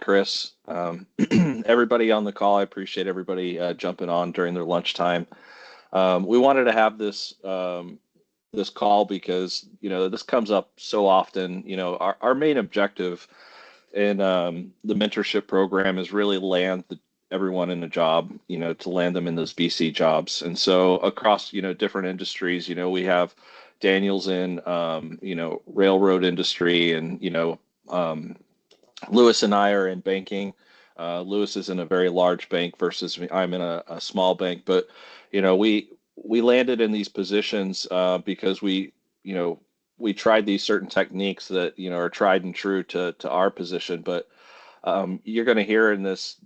Chris. Everybody on the call, I appreciate everybody jumping on during their lunchtime. We wanted to have this call because this comes up so often. Our main objective in the mentorship program is really land everyone in a job. To land them in those BC jobs. And so across different industries, we have Daniel's in railroad industry, and Lewis and I are in banking. Lewis is in a very large bank versus I'm in a small bank. But we landed in these positions because we tried these certain techniques that are tried and true to our position. But you're going to hear in this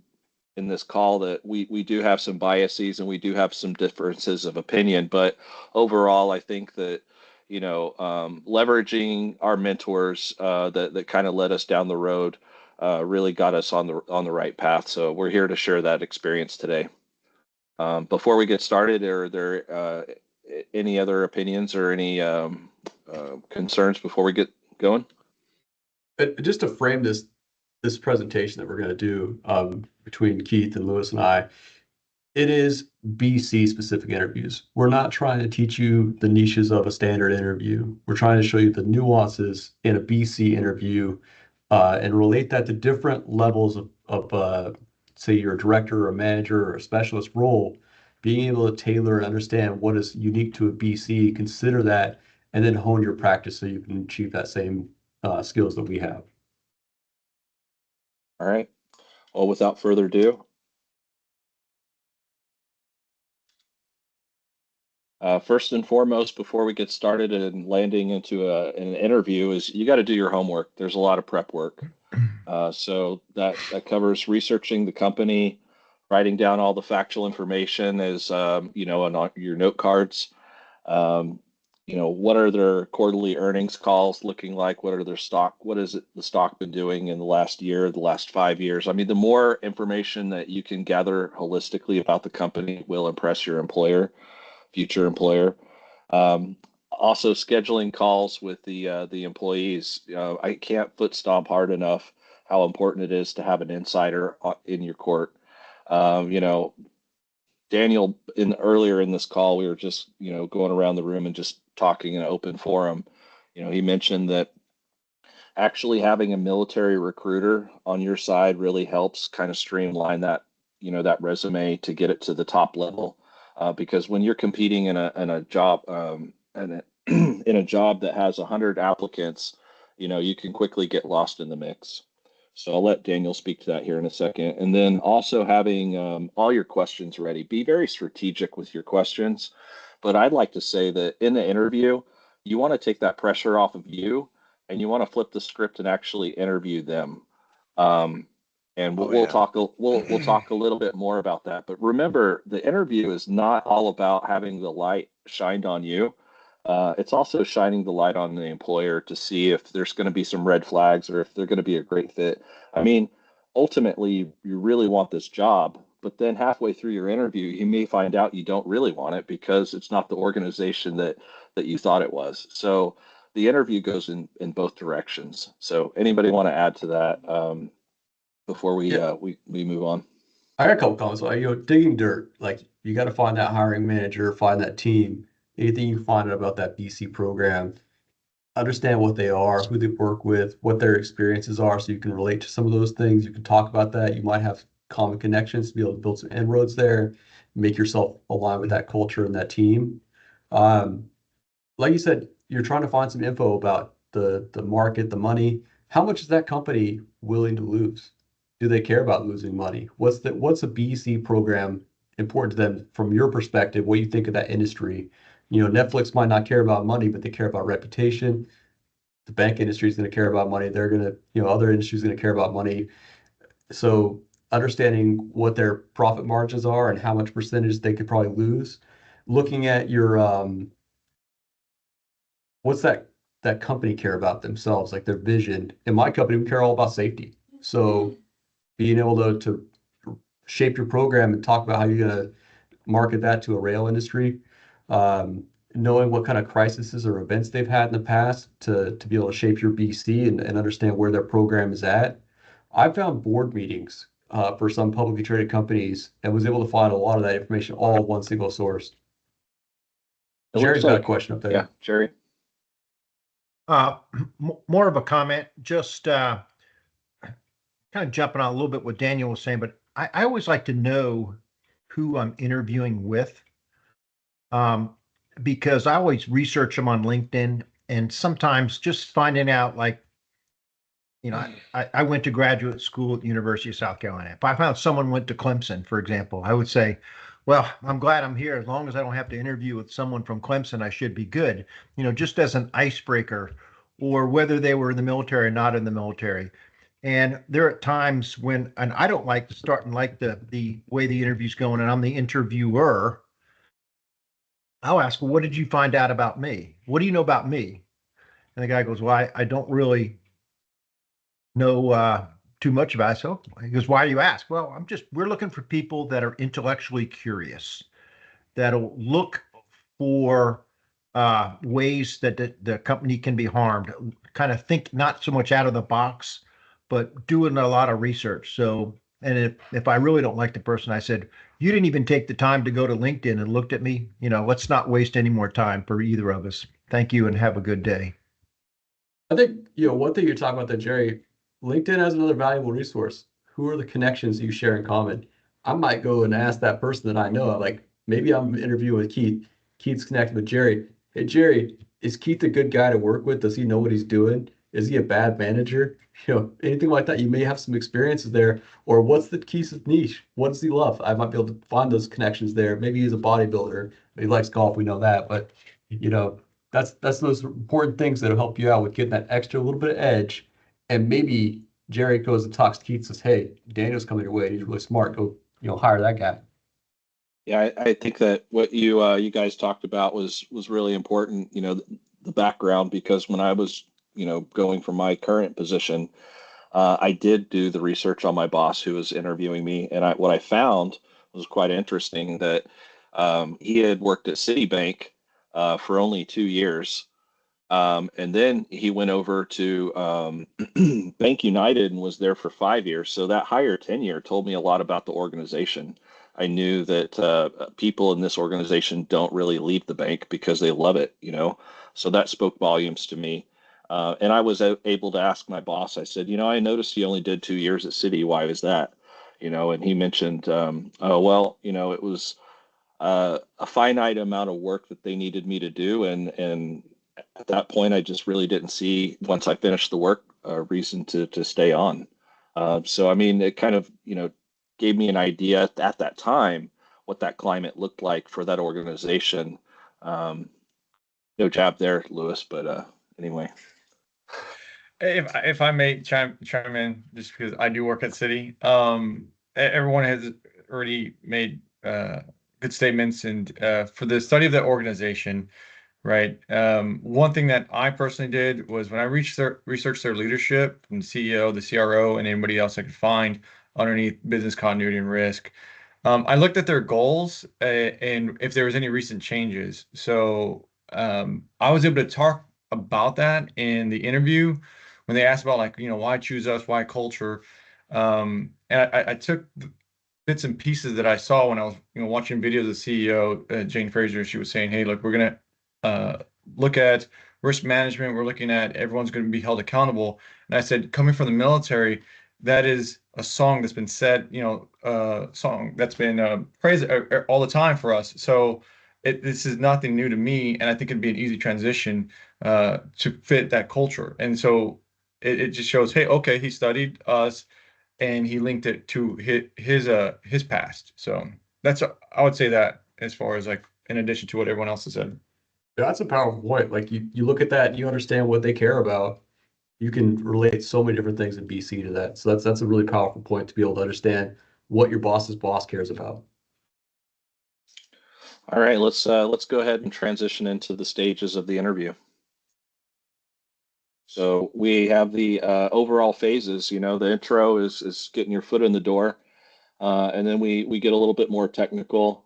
call that we do have some biases and we do have some differences of opinion. But overall, I think that leveraging our mentors that kind of led us down the road really got us on the right path. So we're here to share that experience today. Before we get started, are there any other opinions or any concerns before we get going? Just to frame this presentation that we're going to do between Keith and Lewis and I, it is BC specific interviews. We're not trying to teach you the niches of a standard interview. We're trying to show you the nuances in a BC interview and relate that to different levels of say you're a director or a manager or a specialist role. Being able to tailor and understand what is unique to a BC, consider that, and then hone your practice so you can achieve that same skills that we have. All right. Well, without further ado, first and foremost, before we get started and landing into an interview, is you got to do your homework. There's a lot of prep work. So that covers researching the company, writing down all the factual information as on your note cards. What are their quarterly earnings calls looking like? What is the stock been doing in the last year, the last 5 years? I mean, the more information that you can gather holistically about the company will impress your future employer. Also scheduling calls with the employees. I can't foot stomp hard enough how important it is to have an insider in your court. Daniel, earlier in this call, we were just, going around the room and just talking in an open forum. He mentioned that actually having a military recruiter on your side really helps kind of streamline that, that resume to get it to the top level. Because when you're competing in a job, in a job that has 100 applicants, you can quickly get lost in the mix. So I'll let Daniel speak to that here in a second. And then also having all your questions ready. Be very strategic with your questions. But I'd like to say that in the interview, you want to take that pressure off of you and you want to flip the script and actually interview them. And we'll talk a little bit more about that. But remember, the interview is not all about having the light shined on you. It's also shining the light on the employer to see if there's going to be some red flags or if they're going to be a great fit. I mean, ultimately, you really want this job, but then halfway through your interview, you may find out you don't really want it because it's not the organization that you thought it was. So the interview goes in both directions. So anybody want to add to that before we move on? I got a couple comments. Digging dirt, like you got to find that hiring manager, find that team. Anything you can find out about that BC program, understand what they are, who they work with, what their experiences are, so you can relate to some of those things. You can talk about that. You might have common connections to be able to build some inroads there, make yourself align with that culture and that team. Like you said, you're trying to find some info about the market, the money. How much is that company willing to lose? Do they care about losing money? What's a BC program important to them from your perspective? What you think of that industry? Netflix might not care about money, but they care about reputation. The bank industry is going to care about money. They're going to, other industries are going to care about money. So understanding what their profit margins are and how much percentage they could probably lose. Looking at your, what's that company care about themselves, like their vision. In my company, we care all about safety. So being able to shape your program and talk about how you're going to market that to a rail industry, knowing what kind of crises or events they've had in the past to be able to shape your BC and understand where their program is at. I found board meetings for some publicly traded companies and was able to find a lot of that information all in one single source. It Jerry's looks got a like, question up yeah, there. Jerry. Uh, More of a comment, just kind of jumping on a little bit what Daniel was saying, but I always like to know who I'm interviewing with, um, because I always research them on LinkedIn, and sometimes just finding out, like, I went to graduate school at the University of South Carolina. If I found someone went to Clemson, for example, I would say, well, I'm glad I'm here. As long as I don't have to interview with someone from Clemson, I should be good, just as an icebreaker, or whether they were in the military or not in the military. And there are times when, and I don't like to start and like the way the interview's going, and I'm the interviewer. I'll ask, well, what did you find out about me? What do you know about me? And the guy goes, well, I don't really know too much about it. So he goes, why do you ask? Well, we're looking for people that are intellectually curious, that'll look for ways that the company can be harmed, kind of think not so much out of the box, but doing a lot of research. So, and if I really don't like the person, I said, you didn't even take the time to go to LinkedIn and looked at me. Let's not waste any more time for either of us. Thank you and have a good day. I think, one thing you're talking about there, Jerry, LinkedIn has another valuable resource. Who are the connections you share in common? I might go and ask that person that I know, like maybe I'm interviewing with Keith. Keith's connected with Jerry. Hey, Jerry, is Keith a good guy to work with? Does he know what he's doing? Is he a bad manager? Anything like that. You may have some experiences there. Or what's the Keith's niche? What does he love? I might be able to find those connections there. Maybe he's a bodybuilder. He likes golf. We know that. But, that's those important things that'll help you out with getting that extra little bit of edge. And maybe Jerry goes and talks to Keith and says, hey, Daniel's coming your way. He's really smart. Go, hire that guy. Yeah, I think that what you guys talked about was really important, the background, because when I was, going from my current position, I did do the research on my boss who was interviewing me, and what I found was quite interesting that he had worked at Citibank for only 2 years. And then he went over to Bank United and was there for 5 years. So that higher tenure told me a lot about the organization. I knew that people in this organization don't really leave the bank because they love it, So that spoke volumes to me. And I was able to ask my boss, I said, I noticed he only did 2 years at Citi. Why was that? And he mentioned, oh, well, it was a finite amount of work that they needed me to do. And at that point, I just really didn't see, once I finished the work, a reason to stay on. So, I mean, it kind of, gave me an idea at that time what that climate looked like for that organization. No jab there, Lewis, but anyway. If I may chime in, just because I do work at Citi, everyone has already made good statements, and for the study of the organization, right? One thing that I personally did was when I researched their leadership, from the CEO, the CRO, and anybody else I could find underneath business continuity and risk. I looked at their goals and if there was any recent changes. So I was able to talk about that in the interview when they asked about, like, why choose us, why culture. And I took bits and pieces that I saw when I was, watching videos of the CEO, Jane Fraser. She was saying, hey, look, we're going to look at risk management. We're looking at everyone's going to be held accountable. And I said, coming from the military, that is a song that's been said, song that's been praised all the time for us. So this is nothing new to me, and I think it'd be an easy transition to fit that culture. And so it just shows, hey, okay, he studied us and he linked it to his past. So I would say that, as far as, like, in addition to what everyone else has said. That's a powerful point. Like you look at that and you understand what they care about. You can relate so many different things in BC to that. So that's a really powerful point, to be able to understand what your boss's boss cares about. All right, let's go ahead and transition into the stages of the interview. So we have the overall phases. The intro is getting your foot in the door, and then we get a little bit more technical,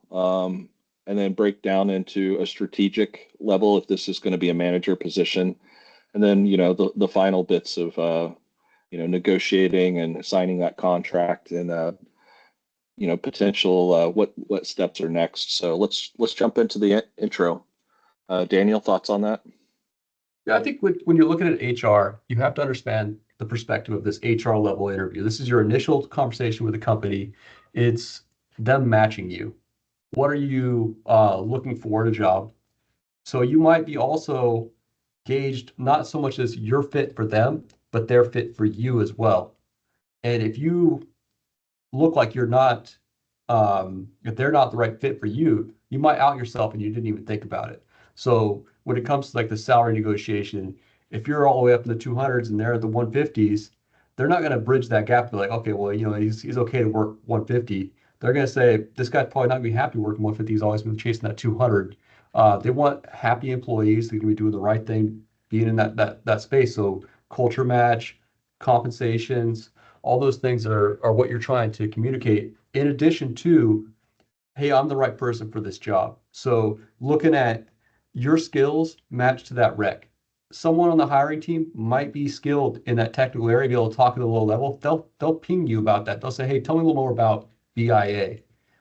and then break down into a strategic level if this is going to be a manager position, and then the final bits of negotiating and signing that contract and potential what steps are next. So let's jump into the intro. Daniel, thoughts on that? Yeah, I think when you're looking at HR, you have to understand the perspective of this HR level interview. This is your initial conversation with the company. It's them matching you. What are you looking for in a job? So you might be also gauged not so much as you're fit for them, but they're fit for you as well. And if you look like you're not, if they're not the right fit for you, you might out yourself and you didn't even think about it. So when it comes to like the salary negotiation, if you're all the way up in the 200s and they're at the 150s, they're not going to bridge that gap and be like, okay, well, he's okay to work 150. They're going to say, this guy's probably not going to be happy working 150. He's always been chasing that 200. They want happy employees who can be doing the right thing, being in that space. So culture match, compensations, all those things are what you're trying to communicate, in addition to, hey, I'm the right person for this job. So looking at your skills matched to that rec. Someone on the hiring team might be skilled in that technical area, be able to talk at a low level. They'll ping you about that. They'll say, hey, tell me a little more about BIA.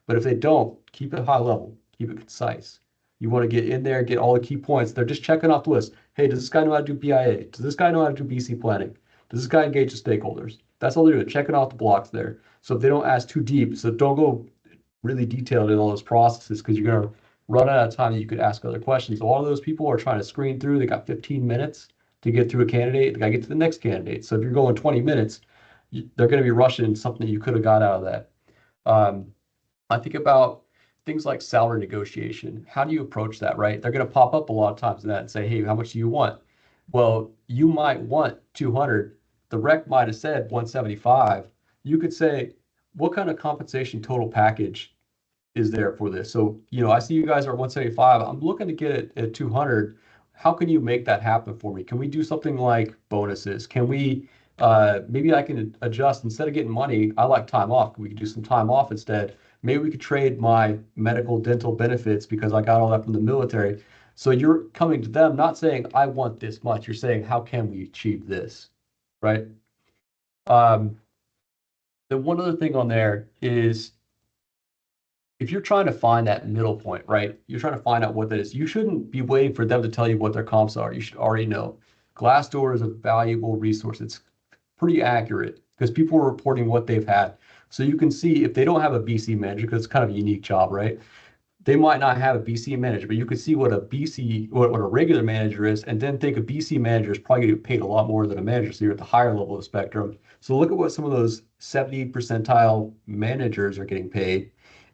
But if they don't, keep it high level, keep it concise. You want to get in there and get all the key points. They're just checking off the list. Hey, does this guy know how to do BIA? Does this guy know how to do BC planning? Does this guy engage the stakeholders? That's all they're doing, checking off the blocks there. So if they don't ask too deep, so don't go really detailed in all those processes because you're going to run out of time that you could ask other questions. A lot of those people are trying to screen through. They got 15 minutes to get through a candidate. They got to get to the next candidate. So if you're going 20 minutes, they're going to be rushing something that you could have got out of that. I think about things like salary negotiation. How do you approach that, right? They're going to pop up a lot of times in that and say, hey, how much do you want? Well, you might want 200. The rec might have said 175. You could say, what kind of compensation total package is there for this? So, I see you guys are 175. I'm looking to get it at 200. How can you make that happen for me? Can we do something like bonuses? Can we, maybe I can adjust instead of getting money. I like time off. We could do some time off instead. Maybe we could trade my medical dental benefits because I got all that from the military. So you're coming to them, not saying, I want this much. You're saying, how can we achieve this? Right? The one other thing on there is if you're trying to find that middle point, right? You're trying to find out what that is. You shouldn't be waiting for them to tell you what their comps are. You should already know. Glassdoor is a valuable resource. It's pretty accurate because people are reporting what they've had. So you can see if they don't have a BC manager, because it's kind of a unique job, right? They might not have a BC manager, but you can see what a regular manager is, and then think a BC manager is probably going to get paid a lot more than a manager. So you're at the higher level of the spectrum. So look at what some of those 70 percentile managers are getting paid,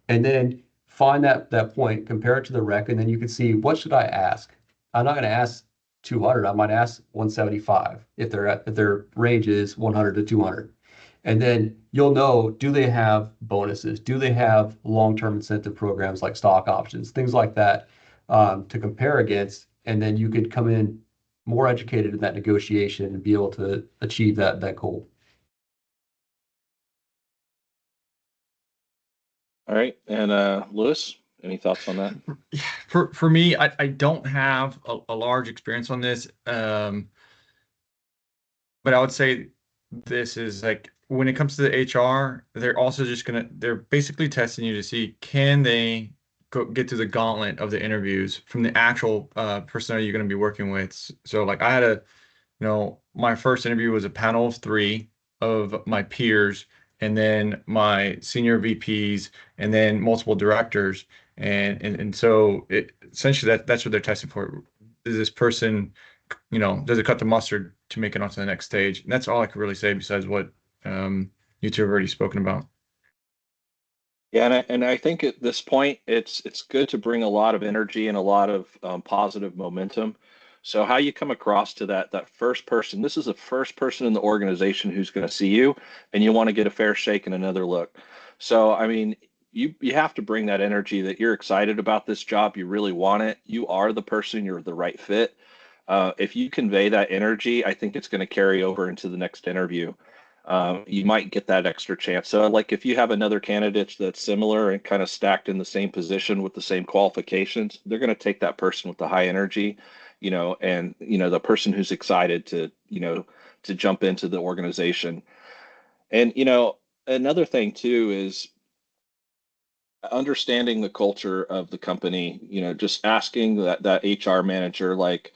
and then find that point, compare it to the rec, and then you can see, what should I ask? I'm not going to ask 200. I might ask 175 if their range is 100 to 200. And then you'll know, do they have bonuses? Do they have long-term incentive programs like stock options, things like that, to compare against? And then you could come in more educated in that negotiation and be able to achieve that goal. All right. And Lewis, any thoughts on that? For me, I don't have a large experience on this, but I would say this is like, when it comes to the HR, they're also they're basically testing you to see, can they get to the gauntlet of the interviews from the actual personnel you're going to be working with. So like I had my first interview was a panel of 3 of my peers, and then my senior VPs, and then multiple directors. And so essentially that's what they're testing for. Is this person, does it cut the mustard to make it onto the next stage? And that's all I could really say besides what you two have already spoken about. Yeah, and I think at this point it's good to bring a lot of energy and a lot of positive momentum. So how you come across to that first person, this is the first person in the organization who's going to see you, and you want to get a fair shake and another look. So I mean, you have to bring that energy that you're excited about this job, you really want it, you are the person, you're the right fit. If you convey that energy, I think it's going to carry over into the next interview. You might get that extra chance. So like if you have another candidate that's similar and kind of stacked in the same position with the same qualifications, they're going to take that person with the high energy, and the person who's excited to, to jump into the organization. And another thing too is understanding the culture of the company. Just asking that HR manager, like,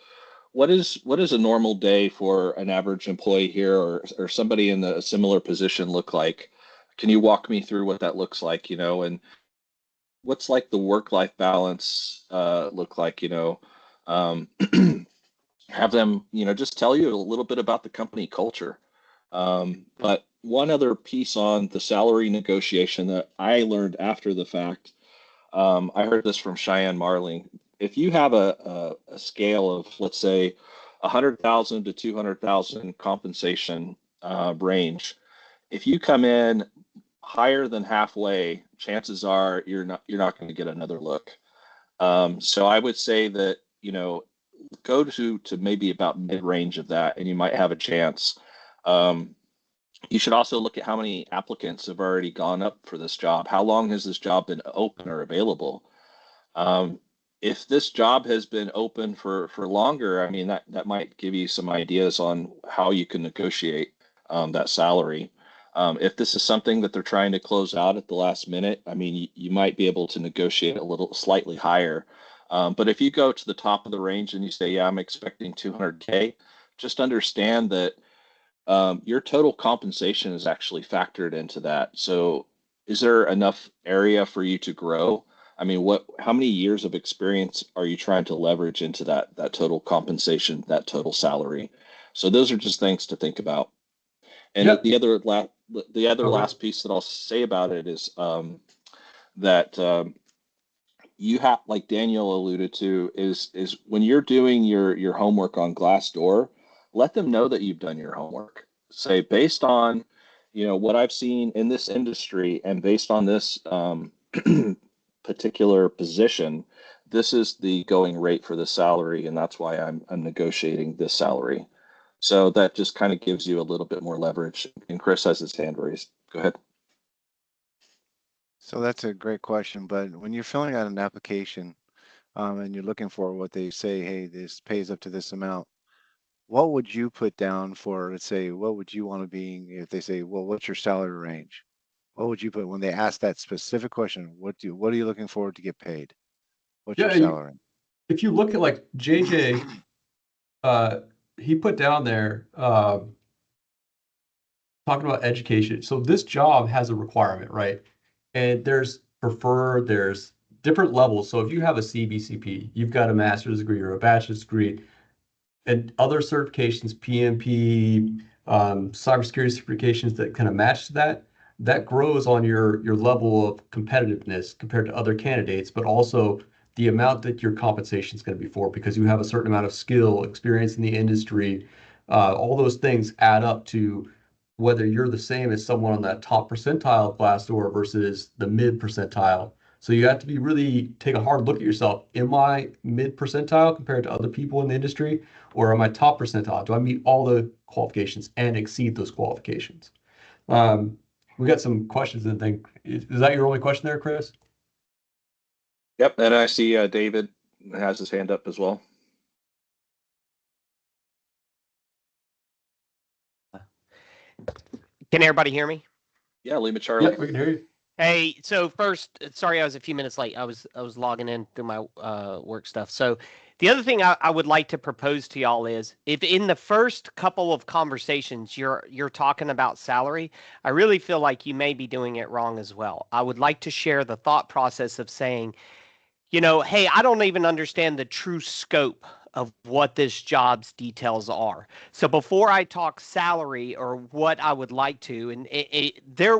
what is a normal day for an average employee here, or somebody in a similar position look like? Can you walk me through what that looks like? And what's like the work-life balance look like? Um, have them, just tell you a little bit about the company culture. But one other piece on the salary negotiation that I learned after the fact, I heard this from Cheyenne Marling. If you have a scale of, let's say, 100,000 to 200,000 compensation range, if you come in higher than halfway, chances are you're not going to get another look. So I would say that, go to maybe about mid-range of that, and you might have a chance. You should also look at how many applicants have already gone up for this job. How long has this job been open or available? If this job has been open for longer, I mean, that might give you some ideas on how you can negotiate that salary. If this is something that they're trying to close out at the last minute, I mean, you might be able to negotiate a little slightly higher. But if you go to the top of the range and you say, yeah, I'm expecting 200K, just understand that your total compensation is actually factored into that. So is there enough area for you to grow? I mean, how many years of experience are you trying to leverage into that total compensation, that total salary? So those are just things to think about. And Yep. the other Okay. last piece that I'll say about it is that you have, like Daniel alluded to, is when you're doing your homework on Glassdoor, let them know that you've done your homework. Say, based on what I've seen in this industry and based on this particular position, this is the going rate for the salary, and that's why I'm negotiating this salary. So that just kind of gives you a little bit more leverage. And Chris has his hand raised. Go ahead. So that's a great question, but when you're filling out an application and you're looking for what they say, hey, this pays up to this amount, what would you put down for, let's say, what would you want to be if they say, well, what's your salary range? What would you put when they ask that specific question? What are you looking for to get paid? What's your Yeah, salary? if you look at like JJ, he put down there talking about education. So this job has a requirement, right? And there's preferred, there's different levels. So if you have a CBCP, you've got a master's degree or a bachelor's degree, and other certifications, PMP, cybersecurity certifications that kind of match that, that grows on your level of competitiveness compared to other candidates, but also the amount that your compensation is going to be for, because you have a certain amount of skill, experience in the industry. All those things add up to whether you're the same as someone on that top percentile of Glassdoor versus the mid percentile. So you have to be really take a hard look at yourself. Am I mid percentile compared to other people in the industry, or am I top percentile? Do I meet all the qualifications and exceed those qualifications? We got some questions, I think. Is that your only question there, Chris? Yep, and I see David has his hand up as well. Can everybody hear me? Yeah, Lima Charlie. Yeah, we can hear you. Hey, so first, sorry I was a few minutes late. I was logging in through my work stuff. So the other thing I would like to propose to y'all is, if in the first couple of conversations you're talking about salary, I really feel like you may be doing it wrong as well. I would like to share the thought process of saying, hey, I don't even understand the true scope of what this job's details are. So before I talk salary or what I would like to, and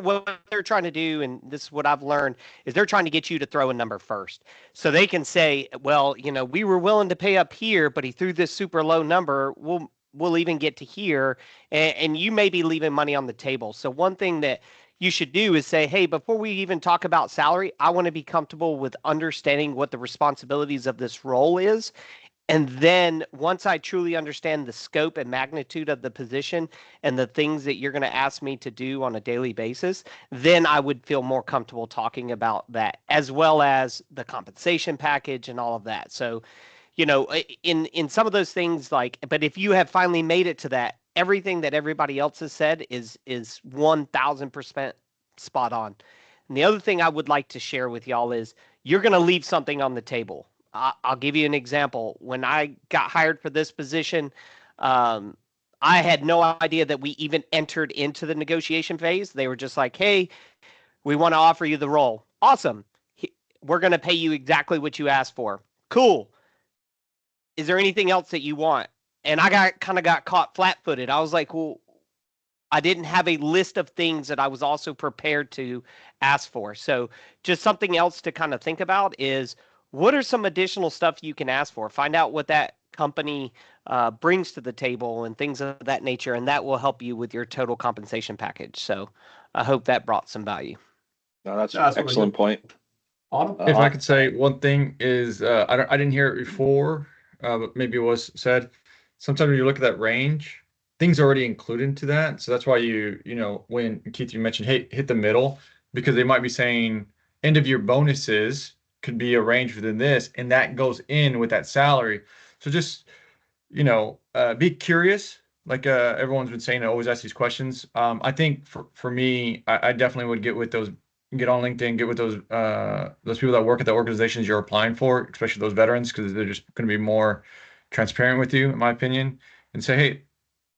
what they're trying to do, and this is what I've learned, is they're trying to get you to throw a number first. So they can say, well, we were willing to pay up here, but he threw this super low number. We'll even get to here, and you may be leaving money on the table. So one thing that you should do is say, hey, before we even talk about salary, I want to be comfortable with understanding what the responsibilities of this role is. And then once I truly understand the scope and magnitude of the position and the things that you're going to ask me to do on a daily basis, then I would feel more comfortable talking about that, as well as the compensation package and all of that. So, in some of those things, but if you have finally made it to that, everything that everybody else has said is 1000% spot on. And the other thing I would like to share with y'all is you're going to leave something on the table. I'll give you an example. When I got hired for this position, I had no idea that we even entered into the negotiation phase. They were just like, hey, we want to offer you the role. Awesome. We're going to pay you exactly what you asked for. Cool. Is there anything else that you want? And I got caught flat-footed. I was like, well, I didn't have a list of things that I was also prepared to ask for. So just something else to kind of think about is what are some additional stuff you can ask for? Find out what that company brings to the table and things of that nature, and that will help you with your total compensation package. So I hope that brought some value. No, that's That's an really excellent good. point. Autumn? If I could say one thing is, I didn't hear it before, but maybe it was said. Sometimes when you look at that range, things are already included into that. So that's why when Keith, you mentioned, hey, hit the middle, because they might be saying end of year bonuses could be a range within this, and that goes in with that salary. So just, be curious. Like everyone's been saying, always ask these questions. I think for me, I definitely would get on LinkedIn, get with those people that work at the organizations you're applying for, especially those veterans, because they're just going to be more transparent with you, in my opinion, and say, hey,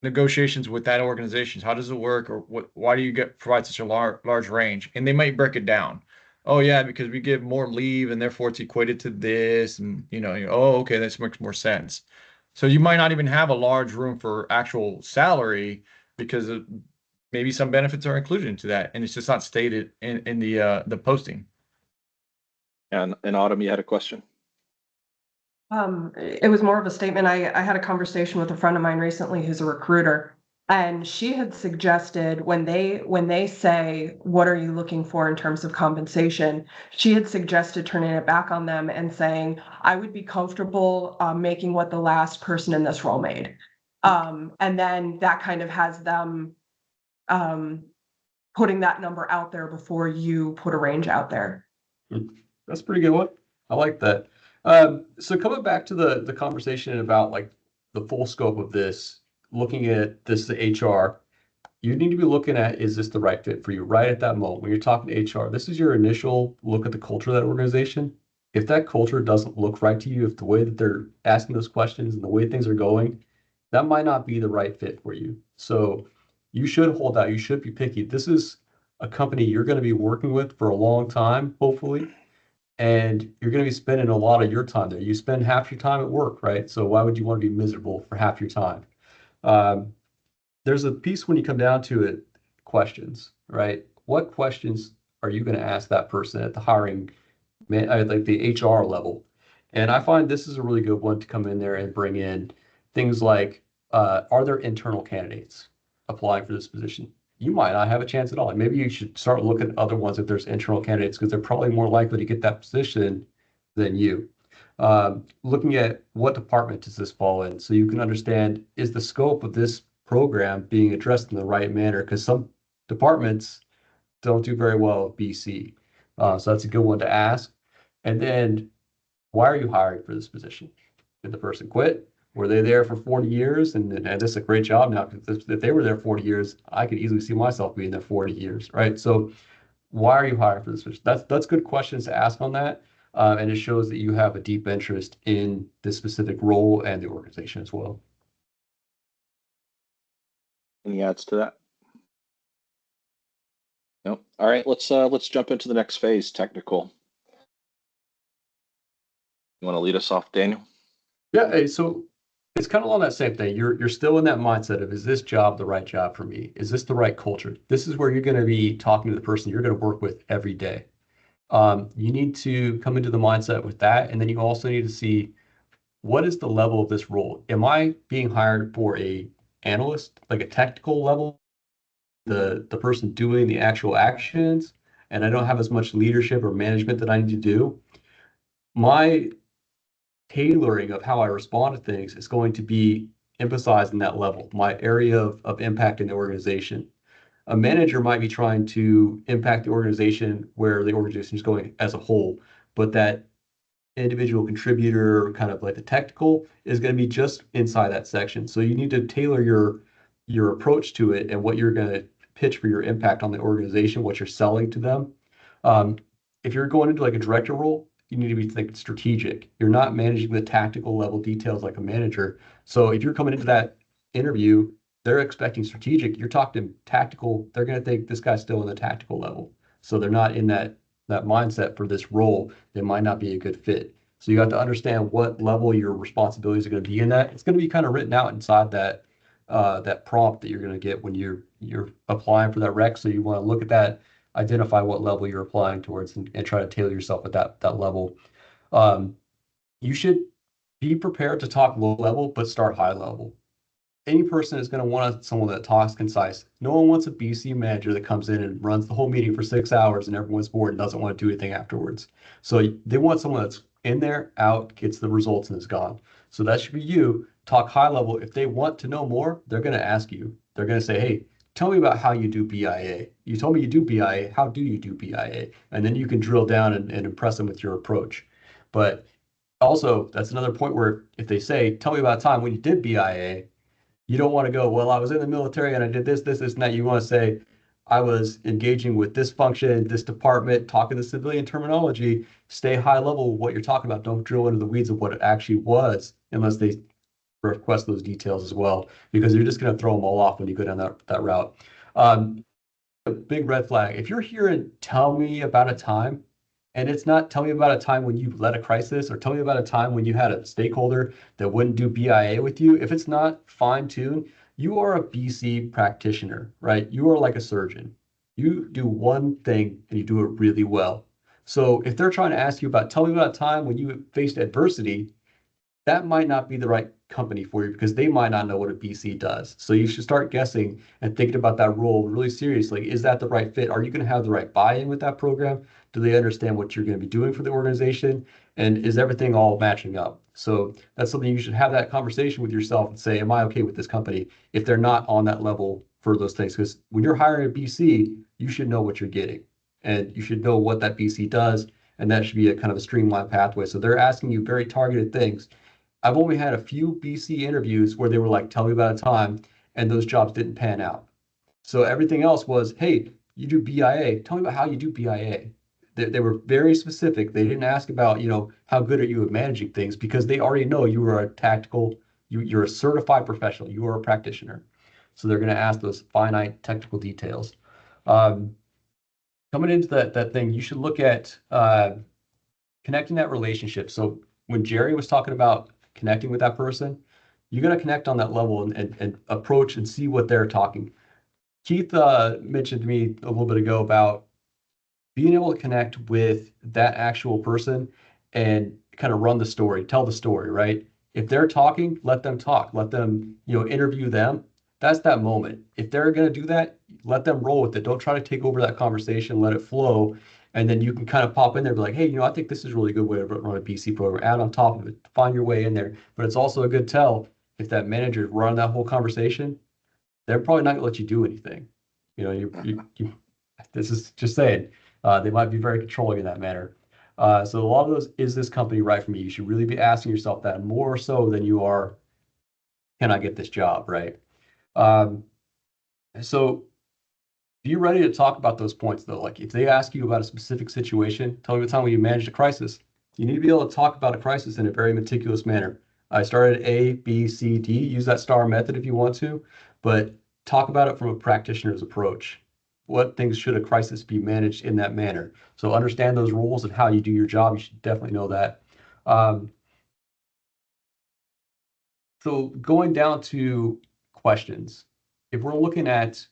negotiations with that organization, how does it work, or why do you provide such a large range? And they might break it down. Oh yeah, because we give more leave, and therefore it's equated to this, and oh, okay, this makes more sense. So you might not even have a large room for actual salary because maybe some benefits are included into that, and it's just not stated in the posting. And Autumn, you had a question? It was more of a statement. I had a conversation with a friend of mine recently who's a recruiter, and she had suggested when they say, what are you looking for in terms of compensation? She had suggested turning it back on them and saying, I would be comfortable making what the last person in this role made. And then that kind of has them putting that number out there before you put a range out there. That's a pretty good one. I like that. So coming back to the conversation about like the full scope of this, looking at this, the HR, you need to be looking at, is this the right fit for you right at that moment? When you're talking to HR, this is your initial look at the culture of that organization. If that culture doesn't look right to you, if the way that they're asking those questions and the way things are going, that might not be the right fit for you. So you should hold out. You should be picky. This is a company you're going to be working with for a long time, hopefully. And you're going to be spending a lot of your time there. You spend half your time at work, right? So why would you want to be miserable for half your time? There's a piece when you come down to it, questions, right? What questions are you going to ask that person at the hiring, like the HR level? And I find this is a really good one to come in there and bring in things like, are there internal candidates applying for this position? You might not have a chance at all. And maybe you should start looking at other ones if there's internal candidates, because they're probably more likely to get that position than you. Looking at what department does this fall in, so you can understand, is the scope of this program being addressed in the right manner? Because some departments don't do very well at BC. So that's a good one to ask. And then, why are you hiring for this position? Did the person quit? Were they there for 40 years? And this is a great job now, because if they were there 40 years, I could easily see myself being there 40 years, right? So why are you hiring for this position? That's good questions to ask on that. And it shows that you have a deep interest in this specific role and the organization as well. Any adds to that? No. All right, let's jump into the next phase, technical. You want to lead us off, Daniel? Yeah, so it's kind of on that same thing. You're still in that mindset of, is this job the right job for me? Is this the right culture? This is where you're going to be talking to the person you're going to work with every day. You need to come into the mindset with that, and then you also need to see, what is the level of this role? Am I being hired for a analyst, like a technical level, the person doing the actual actions, and I don't have as much leadership or management that I need to do? My tailoring of how I respond to things is going to be emphasized in that level, my area of impact in the organization. A manager might be trying to impact the organization where the organization is going as a whole, but that individual contributor, kind of like the technical, is going to be just inside that section. So you need to tailor your your approach to it and what you're going to pitch for your impact on the organization, what you're selling to them. If you're going into like a director role, you need to be thinking strategic. You're not managing the tactical level details like a manager. So if you're coming into that interview, they're expecting strategic. You're talking tactical. They're going to think this guy's still in the tactical level. So they're not in that mindset for this role. They might not be a good fit. So you have to understand what level your responsibilities are going to be in that. It's going to be kind of written out inside that that prompt that you're going to get when you're applying for that rec. So you want to look at that, identify what level you're applying towards, and try to tailor yourself at that level. You should be prepared to talk low level, but start high level. Any person is going to want someone that talks concise. No one wants a BC manager that comes in and runs the whole meeting for 6 hours and everyone's bored and doesn't want to do anything afterwards. So they want someone that's in there, out, gets the results, and is gone. So that should be you. Talk high level. If they want to know more, they're going to ask you. They're going to say, hey, tell me about how you do BIA. You told me you do BIA. How do you do BIA? And then you can drill down and impress them with your approach. But also, that's another point where if they say, tell me about a time when you did BIA, you don't want to go, well, I was in the military and I did this, and that. You want to say, I was engaging with this function, this department, talking the civilian terminology, stay high level with what you're talking about. Don't drill into the weeds of what it actually was unless they request those details as well, because you're just going to throw them all off when you go down that route. A big red flag. If you're hearing, tell me about a time, and it's not tell me about a time when you led a crisis or tell me about a time when you had a stakeholder that wouldn't do BIA with you. If it's not fine-tuned, you are a BC practitioner, right? You are like a surgeon. You do one thing and you do it really well. So if they're trying to ask you about, tell me about a time when you faced adversity, that might not be the right company for you because they might not know what a BC does. So you should start guessing and thinking about that role really seriously. Is that the right fit? Are you going to have the right buy-in with that program? Do they understand what you're going to be doing for the organization? And is everything all matching up? So that's something you should have that conversation with yourself and say, am I okay with this company if they're not on that level for those things? Because when you're hiring a BC, you should know what you're getting and you should know what that BC does. And that should be a kind of a streamlined pathway. So they're asking you very targeted things. I've only had a few BC interviews where they were like, tell me about a time, and those jobs didn't pan out. So everything else was, hey, you do BIA. Tell me about how you do BIA. They were very specific. They didn't ask about, how good are you at managing things because they already know you are a tactical, you're a certified professional. You are a practitioner. So they're going to ask those finite technical details. Coming into that thing, you should look at connecting that relationship. So when Jerry was talking about connecting with that person, you're going to connect on that level and approach and see what they're talking. Keith mentioned to me a little bit ago about being able to connect with that actual person and kind of run the story, tell the story, right? If they're talking, let them talk, let them, interview them. That's that moment. If they're going to do that, let them roll with it. Don't try to take over that conversation, let it flow. And then you can kind of pop in there and be like, hey, I think this is a really good way to run a BC program. Add on top of it, find your way in there. But it's also a good tell if that manager is running that whole conversation, they're probably not going to let you do anything. This is just saying, they might be very controlling in that manner. So a lot of those, is this company right for me? You should really be asking yourself that more so than you are, can I get this job, right? So be ready to talk about those points though. Like if they ask you about a specific situation, tell me the time when you managed a crisis. You need to be able to talk about a crisis in a very meticulous manner. I started A, B, C, D. Use that STAR method if you want to, but talk about it from a practitioner's approach. What things should a crisis be managed in that manner? So understand those rules and how you do your job. You should definitely know that. So going down to questions, if we're looking at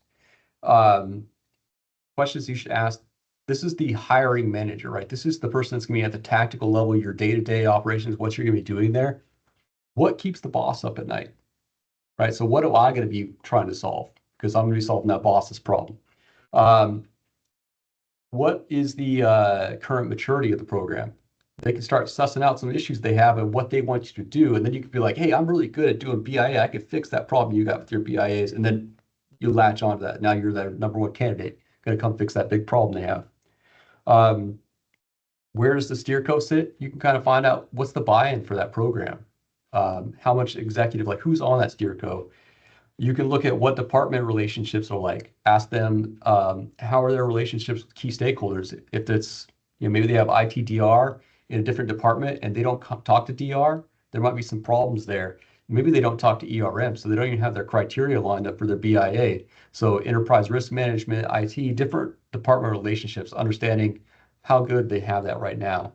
questions you should ask, this is the hiring manager, right? This is the person that's going to be at the tactical level, your day-to-day operations, what you're going to be doing there. What keeps the boss up at night, right? So what am I going to be trying to solve? Because I'm going to be solving that boss's problem. What is the current maturity of the program? They can start sussing out some issues they have and what they want you to do. And then you can be like, hey, I'm really good at doing BIA. I can fix that problem you got with your BIAs. And then you latch onto that. Now you're their number one candidate, going to come fix that big problem they have. Where does the steer co sit? You can kind of find out what's the buy-in for that program. How much executive, like who's on that steer co? You can look at what department relationships are like. Ask them, how are their relationships with key stakeholders? If it's, maybe they have ITDR in a different department and they don't talk to DR, there might be some problems there. Maybe they don't talk to ERM, so they don't even have their criteria lined up for their BIA. So enterprise risk management, IT, different department relationships, understanding how good they have that right now.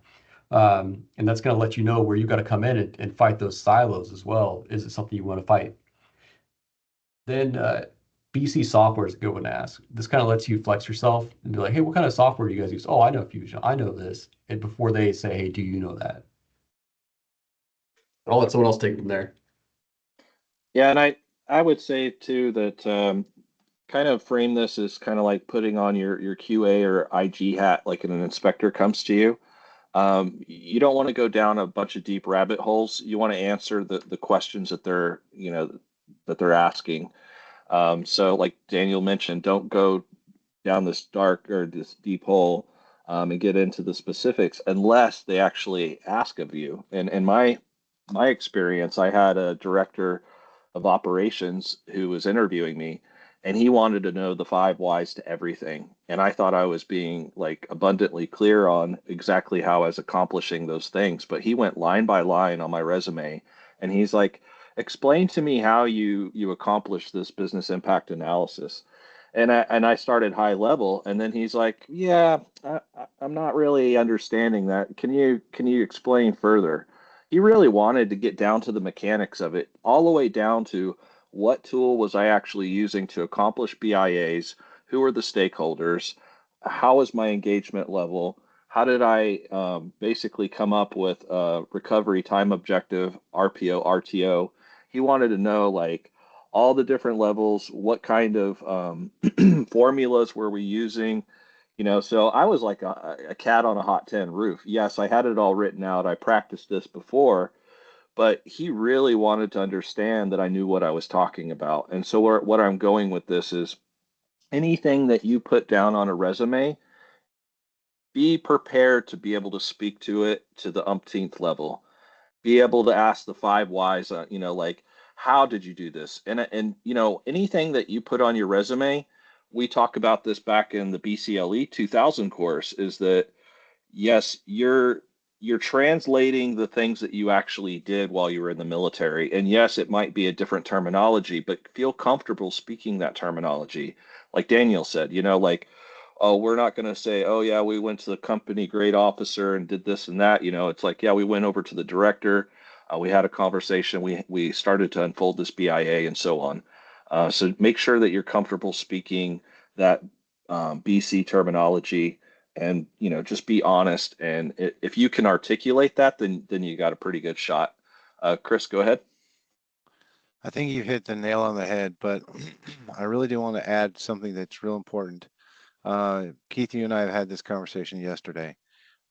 And that's going to let you know where you got to come in and fight those silos as well. Is it something you want to fight? Then BC software is a good one to ask. This kind of lets you flex yourself and be like, hey, what kind of software do you guys use? Oh, I know Fusion. I know this. And before they say, hey, do you know that? I'll let someone else take it from there. Yeah, and I would say too that kind of frame this as kind of like putting on your QA or IG hat, like an inspector comes to you. You don't want to go down a bunch of deep rabbit holes. You want to answer the questions that they're asking. So like Daniel mentioned, don't go down this dark or this deep hole and get into the specifics unless they actually ask of you. And in my experience, I had a director of operations who was interviewing me, and he wanted to know the 5 whys to everything. And I thought I was being like abundantly clear on exactly how I was accomplishing those things. But he went line by line on my resume, and he's like, explain to me how you accomplish this business impact analysis. And I started high level, and then he's like, yeah, I'm not really understanding that. Can you explain further? He really wanted to get down to the mechanics of it, all the way down to what tool was I actually using to accomplish BIAs, who are the stakeholders, how was my engagement level, how did I basically come up with a recovery time objective, RPO, RTO. He wanted to know like all the different levels, what kind of formulas were we using, so I was like a cat on a hot tin roof. Yes, I had it all written out. I practiced this before, but he really wanted to understand that I knew what I was talking about. And so what I'm going with this is anything that you put down on a resume, be prepared to be able to speak to it to the umpteenth level. Be able to ask the 5 whys, like, how did you do this? And anything that you put on your resume, we talk about this back in the BCLE 2000 course, is that yes, you're translating the things that you actually did while you were in the military. And yes, it might be a different terminology, but feel comfortable speaking that terminology. Like Daniel said, like, oh, we're not going to say, oh yeah, we went to the company grade officer and did this and that. It's like, yeah, we went over to the director. We had a conversation. We started to unfold this BIA and so on. So make sure that you're comfortable speaking that BC terminology, and just be honest. And if you can articulate that, then you got a pretty good shot. Chris, go ahead. I think you hit the nail on the head, but I really do want to add something that's real important. Keith, you and I have had this conversation yesterday.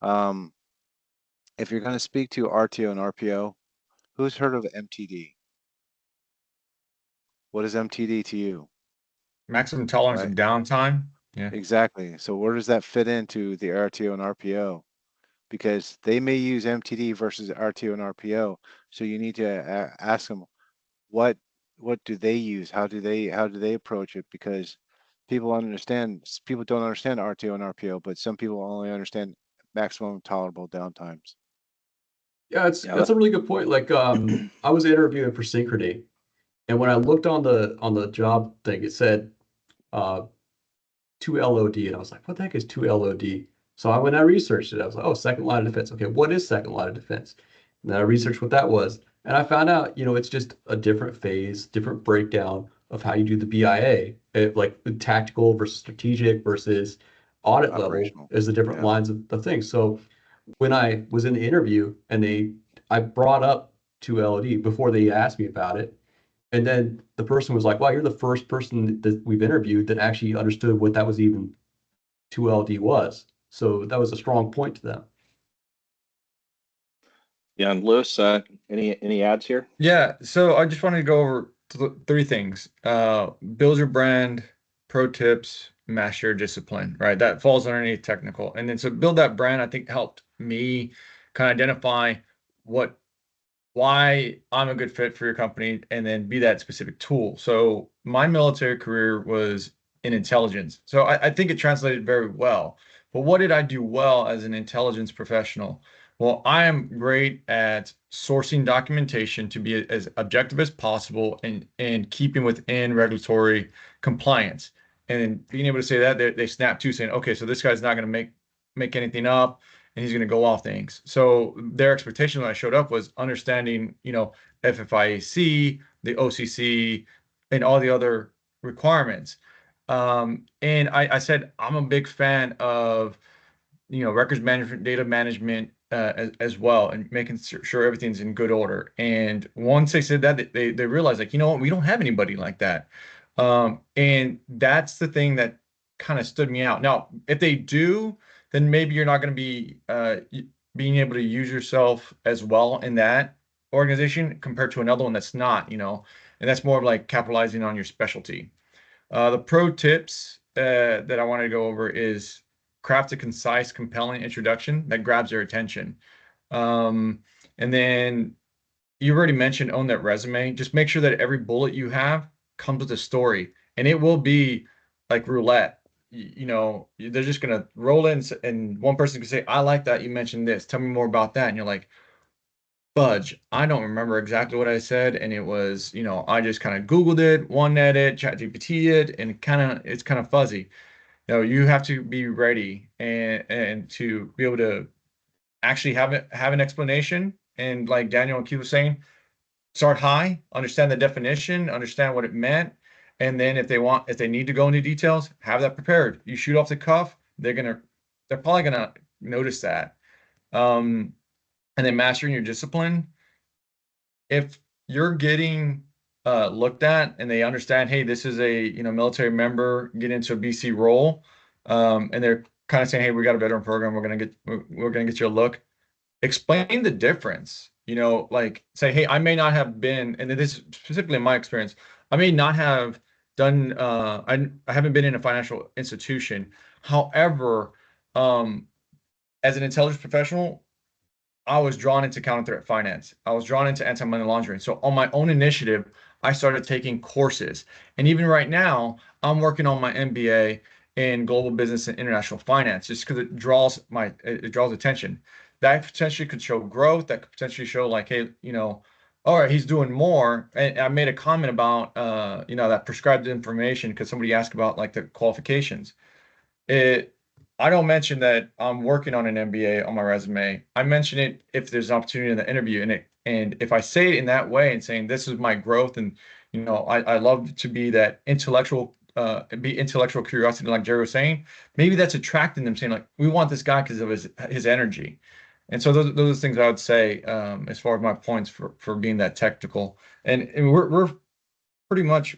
If you're going to speak to RTO and RPO, who's heard of MTD? What is MTD to you? Maximum tolerance Right. of downtime. Yeah. Exactly. So where does that fit into the RTO and RPO? Because they may use MTD versus RTO and RPO. So you need to ask them what do they use? How do they approach it? Because people don't understand RTO and RPO, but some people only understand maximum tolerable downtimes. Yeah, that's a really good point. Like, I was interviewing for Synchrony, and when I looked on the job thing, it said 2 LOD, and I was like, what the heck is 2 LOD? So when I researched it, I was like, oh, second line of defense. Okay, what is second line of defense? And then I researched what that was, and I found out, it's just a different phase, different breakdown of how you do the BIA, like tactical versus strategic versus audit level Operational. is the different Yeah. lines of things. So when I was in the interview and I brought up 2LOD before they asked me about it. And then the person was like, wow, you're the first person that we've interviewed that actually understood what that was even 2LD was. So that was a strong point to them. Yeah, and Lewis, any ads here? Yeah. So I just wanted to go over 3 things. Build your brand, pro tips, master your discipline, right? That falls underneath technical. And then so build that brand, I think helped me kind of identify what why I'm a good fit for your company, and then be that specific tool. So my military career was in intelligence. So I think it translated very well. But what did I do well as an intelligence professional? Well, I am great at sourcing documentation to be as objective as possible and keeping within regulatory compliance. And being able to say that, they snap to saying, okay, so this guy's not going to make anything up, and he's going to go off things. So their expectation when I showed up was understanding, FFIAC, the OCC, and all the other requirements. And I said, I'm a big fan of, records management, data management as well, and making sure everything's in good order. And once they said that, they realized, like, you know what, we don't have anybody like that. And that's the thing that kind of stood me out. Now, if they do, then maybe you're not going to be being able to use yourself as well in that organization compared to another one that's not, and that's more of like capitalizing on your specialty. The pro tips that I wanted to go over is craft a concise, compelling introduction that grabs their attention. And then you already mentioned own that resume. Just make sure that every bullet you have comes with a story, and it will be like roulette. They're just gonna roll in, and one person can say, "I like that you mentioned this. Tell me more about that." And you're like, "Fudge, I don't remember exactly what I said, and it was, I just kind of Googled it, OneNet it, ChatGPT it, and it's kind of fuzzy." No, you have to be ready and to be able to actually have an explanation. And like Daniel and Keith was saying, start high, understand the definition, understand what it meant, and then if they need to go into details, have that prepared. You shoot off the cuff, they're probably gonna notice that. And then mastering your discipline. If you're getting looked at and they understand, hey, this is a military member get into a BC role, and they're kind of saying, hey, we got a veteran program, we're gonna get you a look. Explain the difference. Like say, hey, I may not have been, and this is specifically in my experience, I may not have done. I haven't been in a financial institution. However, as an intelligence professional, I was drawn into counter threat finance. I was drawn into anti-money laundering. So on my own initiative, I started taking courses. And even right now, I'm working on my MBA in global business and international finance, just because it draws attention. That potentially could show growth. That could potentially show like, hey, all right, he's doing more. And I made a comment about, that prescribed information because somebody asked about like the qualifications. I don't mention that I'm working on an MBA on my resume. I mention it if there's an opportunity in the interview, and if I say it in that way and saying this is my growth, and I love to be that intellectual curiosity, like Jerry was saying, maybe that's attracting them, saying like we want this guy because of his energy. And so those are things I would say as far as my points for being that technical. And we're pretty much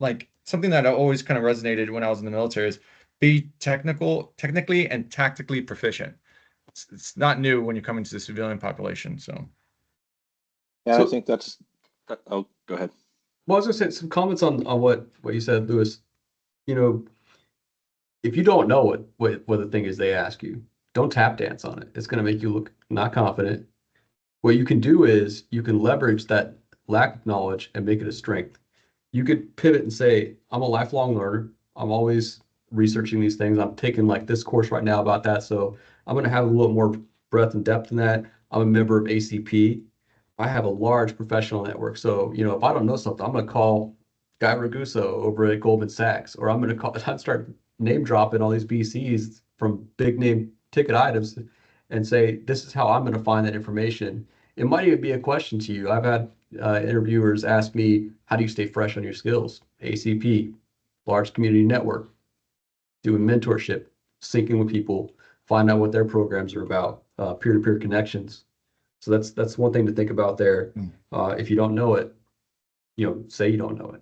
like something that I always kind of resonated when I was in the military is be technically and tactically proficient. It's not new when you come into the civilian population. So Yeah, So- I think that's. Oh, go ahead. Well, I was gonna say some comments on what you said, Lewis. If you don't know what the thing is they ask you, don't tap dance on it. It's gonna make you look not confident. What you can do is you can leverage that lack of knowledge and make it a strength. You could pivot and say, I'm a lifelong learner. I'm always researching these things. I'm taking like this course right now about that. So I'm going to have a little more breadth and depth in that. I'm a member of ACP. I have a large professional network. So, if I don't know something, I'm going to call Guy Raguso over at Goldman Sachs, or I'm going to start name dropping all these BCs from big name ticket items and say, this is how I'm going to find that information. It might even be a question to you. I've had interviewers ask me, how do you stay fresh on your skills? ACP, large community network, doing mentorship, syncing with people, find out what their programs are about, peer-to-peer connections. So that's one thing to think about there. If you don't know it, say you don't know it.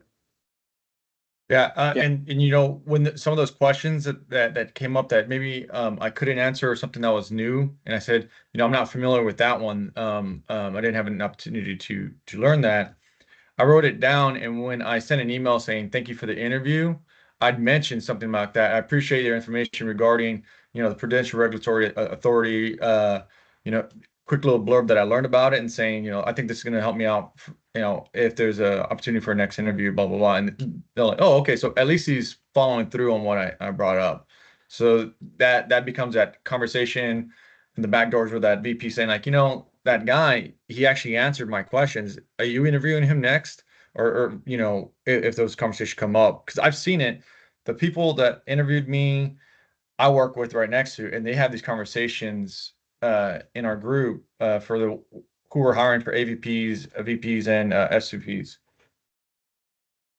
yeah, Yeah. and when some of those questions that came up that maybe I couldn't answer, or something that was new, and I said, I'm not familiar with that one. I didn't have an opportunity to learn that. I wrote it down, and when I sent an email saying thank you for the interview, I'd mentioned something about that. I appreciate your information regarding, the Prudential Regulatory Authority, quick little blurb that I learned about it and saying, I think this is going to help me out, if there's a opportunity for a next interview, blah, blah, blah. And they're like, oh, okay. So at least he's following through on what I brought up. So that becomes that conversation in the back doors with that VP saying like, that guy, he actually answered my questions. Are you interviewing him next? Or if those conversations come up, because I've seen it, the people that interviewed me, I work with right next to, and they have these conversations in our group for who we're hiring for AVPs, VPs, and SVPs.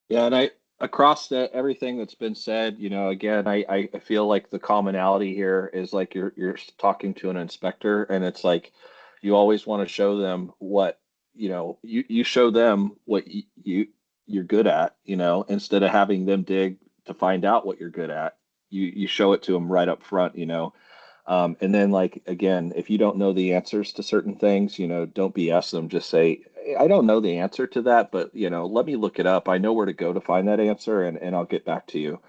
Yeah, and across everything that's been said, again, I feel like the commonality here is like you're talking to an inspector, and it's like you always want to show them what, you show them what you're good at, instead of having them dig to find out what you're good at. You show it to them right up front, and then, like, again, if you don't know the answers to certain things, don't BS them. Just say, "Hey, I don't know the answer to that, but, let me look it up. I know where to go to find that answer, and I'll get back to you."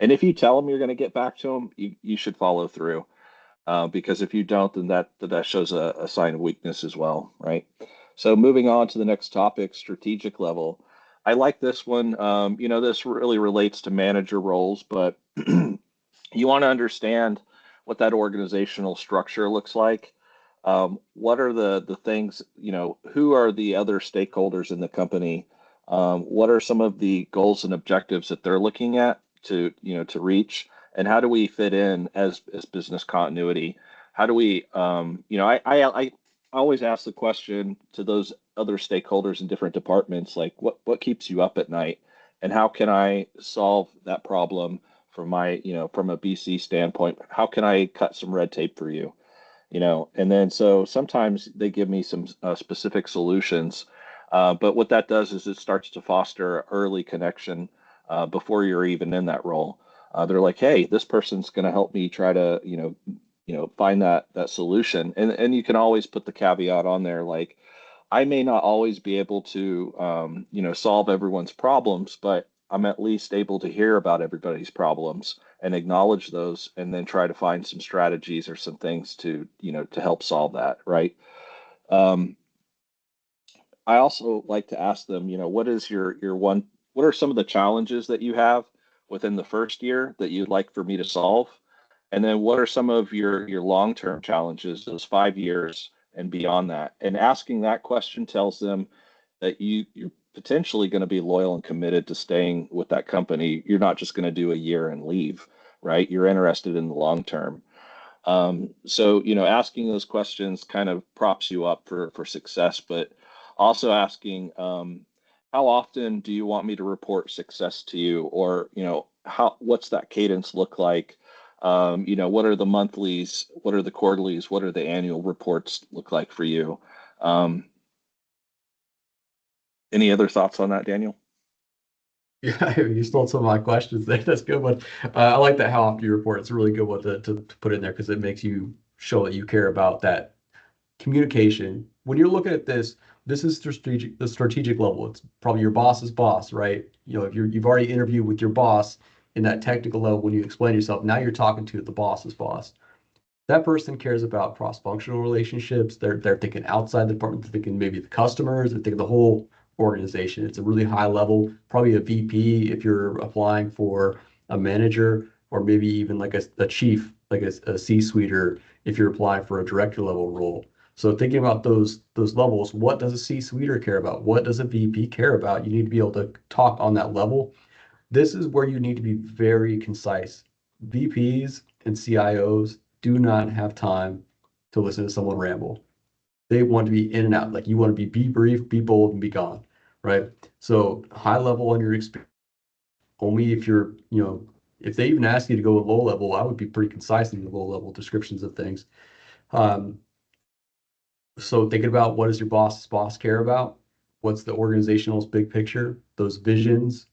And if you tell them you're going to get back to them, you should follow through. Because if you don't, then that shows a sign of weakness as well, right? So moving on to the next topic, strategic level. I like this one. This really relates to manager roles, but you want to understand what that organizational structure looks like. What are the things, who are the other stakeholders in the company? What are some of the goals and objectives that they're looking at to reach? And how do we fit in as business continuity? How do we, I always ask the question to those other stakeholders in different departments, like what keeps you up at night, and how can I solve that problem from from a BC standpoint? How can I cut some red tape for you? And then so sometimes they give me some specific solutions, but what that does is it starts to foster early connection before you're even in that role. They're like, hey, this person's going to help me try to find that solution, and you can always put the caveat on there, like, I may not always be able to solve everyone's problems, but I'm at least able to hear about everybody's problems and acknowledge those, and then try to find some strategies or some things to help solve that, right? Um, I also like to ask them, what is what are some of the challenges that you have within the first year that you'd like for me to solve? And then what are some of your long-term challenges, those 5 years and beyond that? And asking that question tells them that you're potentially going to be loyal and committed to staying with that company. You're not just going to do a year and leave, right? You're interested in the long term. So, asking those questions kind of props you up for success, but also asking, how often do you want me to report success to you? Or, what's that cadence look like? What are the monthlies? What are the quarterlies? What are the annual reports look like for you? Any other thoughts on that, Daniel? Yeah, you stole some of my questions there. That's a good one. I like that how often you report. It's a really good one to put in there because it makes you show that you care about that communication. When you're looking at this is the strategic level. It's probably your boss's boss, right? If you've already interviewed with your boss in that technical level, when you explain yourself, now you're talking to the boss's boss. That person cares about cross-functional relationships. They're thinking outside the department. They're thinking maybe the customers. They're thinking the whole organization. It's a really high level, probably a VP if you're applying for a manager, or maybe even like a chief, like a C-suiter if you're applying for a director level role. So thinking about those levels, what does a C-suiter care about? What does a VP care about? You need to be able to talk on that level. This is where you need to be very concise. VPs and CIOs do not have time to listen to someone ramble. They want to be in and out. Like, you want to be brief, be bold, and be gone, right? So high level on your experience. Only if you're, if they even ask you to go low level, I would be pretty concise in the low level descriptions of things. So thinking about, what does your boss's boss care about? What's the organizational's big picture? Those visions,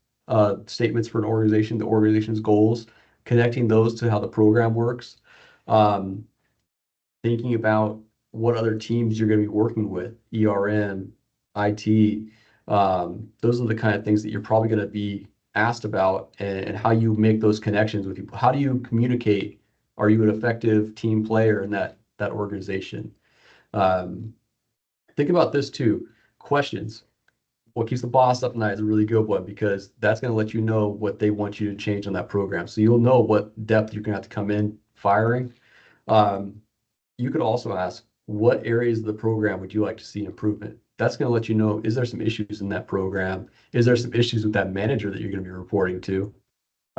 statements for an organization, the organization's goals, connecting those to how the program works. Thinking about what other teams you're going to be working with, ERM, IT. Those are the kind of things that you're probably going to be asked about, and how you make those connections with people. How do you communicate? Are you an effective team player in that organization? Think about this too. Questions. What keeps the boss up at night is a really good one because that's going to let you know what they want you to change on that program. So you'll know what depth you're going to have to come in firing. You could also ask, what areas of the program would you like to see improvement? That's going to let you know, is there some issues in that program? Is there some issues with that manager that you're going to be reporting to?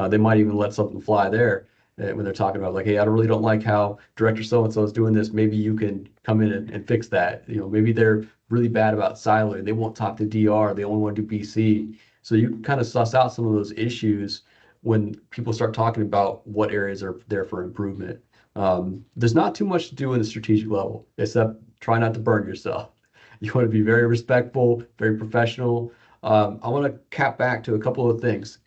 They might even let something fly there when they're talking about like, hey, I really don't like how director so-and-so is doing this. Maybe you can come in and fix that. Maybe they're really bad about siloing. They won't talk to DR. They only want to do BC. So you can kind of suss out some of those issues when people start talking about what areas are there for improvement. There's not too much to do in the strategic level, except try not to burn yourself. You want to be very respectful, very professional. I want to cap back to a couple of things.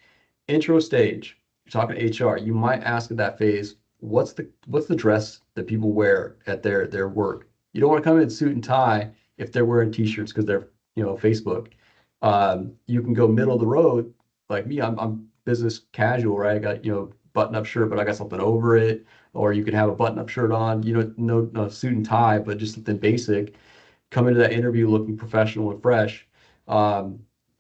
Intro stage, you're talking to HR, you might ask at that phase, what's the dress that people wear at their work? You don't want to come in suit and tie if they're wearing t-shirts because they're Facebook. You can go middle of the road, like me, I'm business casual, right? I got button up shirt, but I got something over it. Or you can have a button up shirt on, no suit and tie, but just something basic. Come into that interview looking professional and fresh.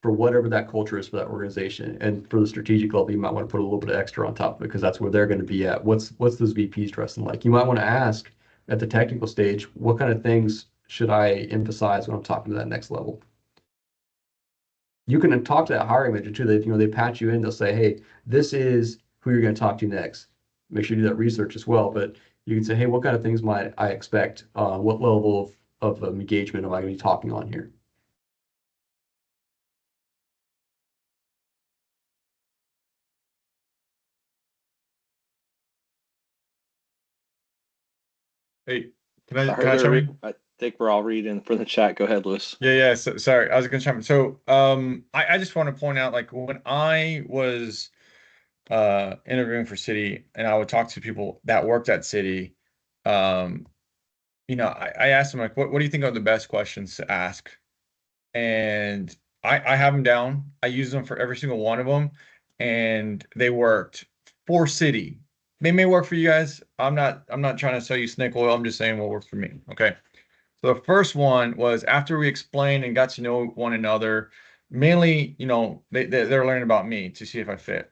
For whatever that culture is for that organization. And for the strategic level, you might want to put a little bit of extra on top of it because that's where they're going to be at. What's those VPs dressing like? You might want to ask at the technical stage, what kind of things should I emphasize when I'm talking to that next level? You can talk to that hiring manager too. They patch you in. They'll say, hey, this is who you're going to talk to next. Make sure you do that research as well. But you can say, hey, what kind of things might I expect? What level of engagement am I going to be talking on here? Hey, I can I chime in? I think we're all reading from the chat. Go ahead, Lewis. Yeah. So, sorry, I was gonna chime in. So, I just want to point out, like, when I was interviewing for city, and I would talk to people that worked at city, I asked them, like, what do you think are the best questions to ask? And I have them down. I use them for every single one of them, and they worked for city. They may work for you guys. I'm not trying to sell you snake oil. I'm just saying what works for me. Okay. So the first one was after we explained and got to know one another, mainly, they're learning about me to see if I fit.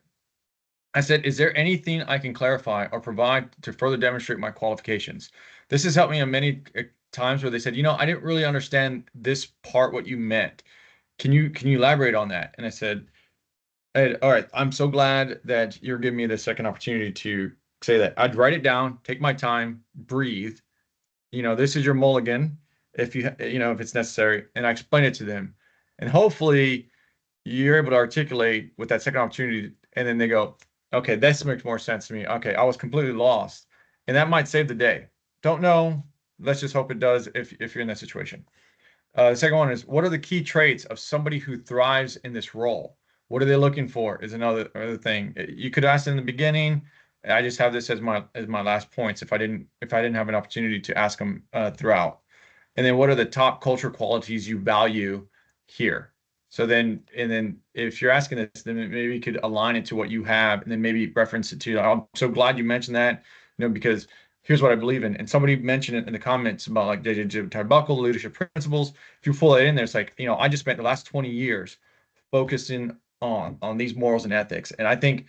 I said, is there anything I can clarify or provide to further demonstrate my qualifications? This has helped me in many times where they said, I didn't really understand this part, what you meant. Can you elaborate on that? And I said, hey, all right, I'm so glad that you're giving me the second opportunity to say that. I'd write it down, take my time, breathe. This is your mulligan if if it's necessary. And I explain it to them. And hopefully you're able to articulate with that second opportunity. And then they go, okay, this makes more sense to me. Okay, I was completely lost. And that might save the day. Don't know. Let's just hope it does if you're in that situation. The second one is, what are the key traits of somebody who thrives in this role? What are they looking for is another thing. You could ask in the beginning. I just have this as my last points if I didn't have an opportunity to ask them throughout. And then what are the top culture qualities you value here? So then if you're asking this, then maybe you could align it to what you have, and then maybe reference it to. I'm so glad you mentioned that, because here's what I believe in. And somebody mentioned it in the comments about like JJ Turnbuckle, leadership principles. If you pull that in there, it's like, I just spent the last 20 years focusing on these morals and ethics. And I think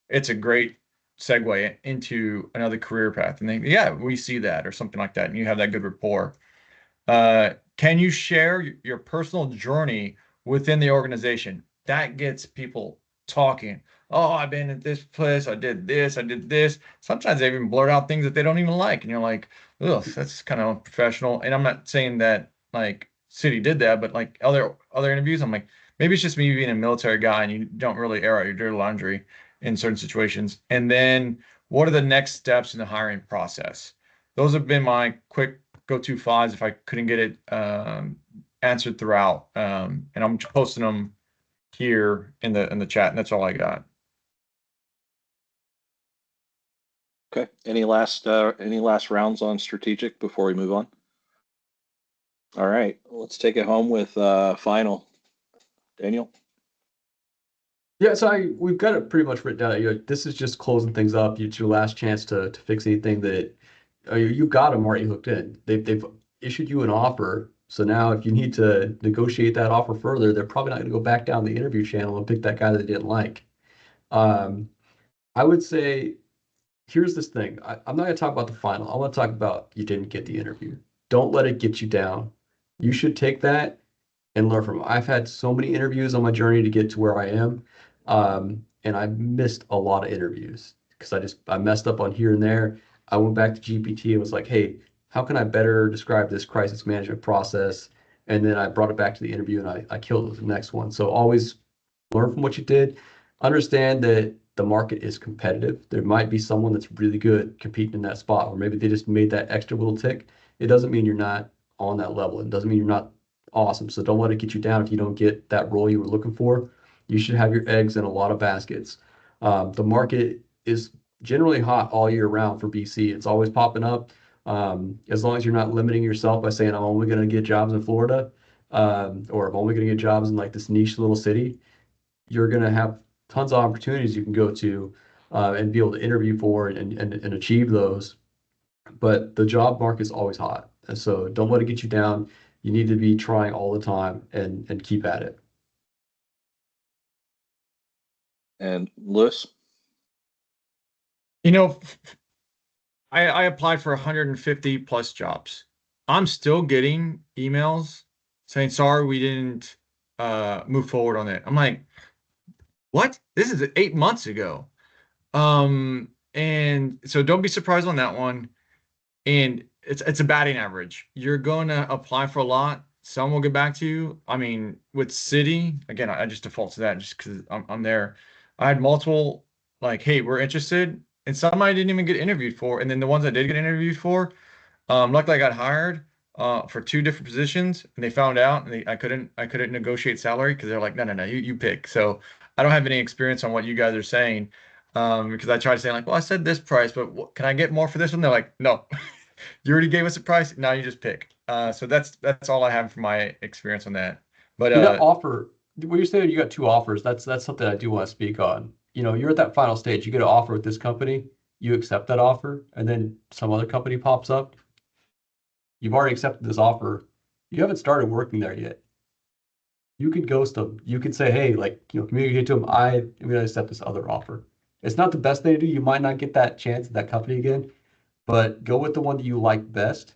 it's a great segue into another career path. And then, yeah, we see that or something like that. And you have that good rapport. Can you share your personal journey within the organization? That gets people talking. Oh, I've been at this place. I did this. I did this. Sometimes they even blurt out things that they don't even like. And you're like, ugh, that's kind of unprofessional. And I'm not saying that like City did that, but like other interviews, I'm like, maybe it's just me being a military guy and you don't really air out your dirty laundry in certain situations. And then what are the next steps in the hiring process? Those have been my quick go-to fives if I couldn't get it answered throughout. And I'm posting them here in the chat, and that's all I got. Okay. Any last rounds on strategic before we move on? All right. Let's take it home with final. Daniel. Yeah, so we've got it pretty much written down. This is just closing things up. It's your last chance to fix anything that you've got them already hooked in. They've issued you an offer. So now if you need to negotiate that offer further, they're probably not going to go back down the interview channel and pick that guy that they didn't like. I would say, here's this thing. I'm not going to talk about the final. I want to talk about you didn't get the interview. Don't let it get you down. You should take that and learn from it. I've had so many interviews on my journey to get to where I am. And I missed a lot of interviews because I messed up on here and there. I went back to GPT and was like, hey, how can I better describe this crisis management process? And then I brought it back to the interview and I killed the next one. So always learn from what you did. Understand that the market is competitive. There might be someone that's really good competing in that spot, or maybe they just made that extra little tick. It doesn't mean you're not on that level. It doesn't mean you're not awesome. So don't let it get you down if you don't get that role you were looking for. You should have your eggs in a lot of baskets. The market is generally hot all year round for BC. It's always popping up. As long as you're not limiting yourself by saying, I'm only going to get jobs in Florida, or I'm only going to get jobs in like this niche little city, you're going to have tons of opportunities you can go to and be able to interview for and achieve those. But the job market is always hot. And so don't let it get you down. You need to be trying all the time and keep at it. And Lewis? You know, I applied for 150 plus jobs. I'm still getting emails saying, sorry, we didn't move forward on it. I'm like, what? This is 8 months ago. And so don't be surprised on that one. And it's a batting average. You're going to apply for a lot. Some will get back to you. I mean, with city, again, I just default to that just because I'm there. I had multiple like, hey, we're interested. And some I didn't even get interviewed for. And then the ones I did get interviewed for, luckily I got hired for 2 different positions, and they found out, and I couldn't negotiate salary because they're like, no, you pick. So I don't have any experience on what you guys are saying, because I tried to say like, well, I said this price, but can I get more for this one? They're like, no, you already gave us a price. Now you just pick. So that's all I have for my experience on that. But That offer, when you're saying you got 2 offers, that's something I do want to speak on. You know, you're at that final stage. You get an offer with this company, you accept that offer, and then some other company pops up. You've already accepted this offer. You haven't started working there yet. You could ghost them. You could say, hey, like, communicate to them, I'm going to accept this other offer. It's not the best thing to do. You might not get that chance at that company again, but go with the one that you like best,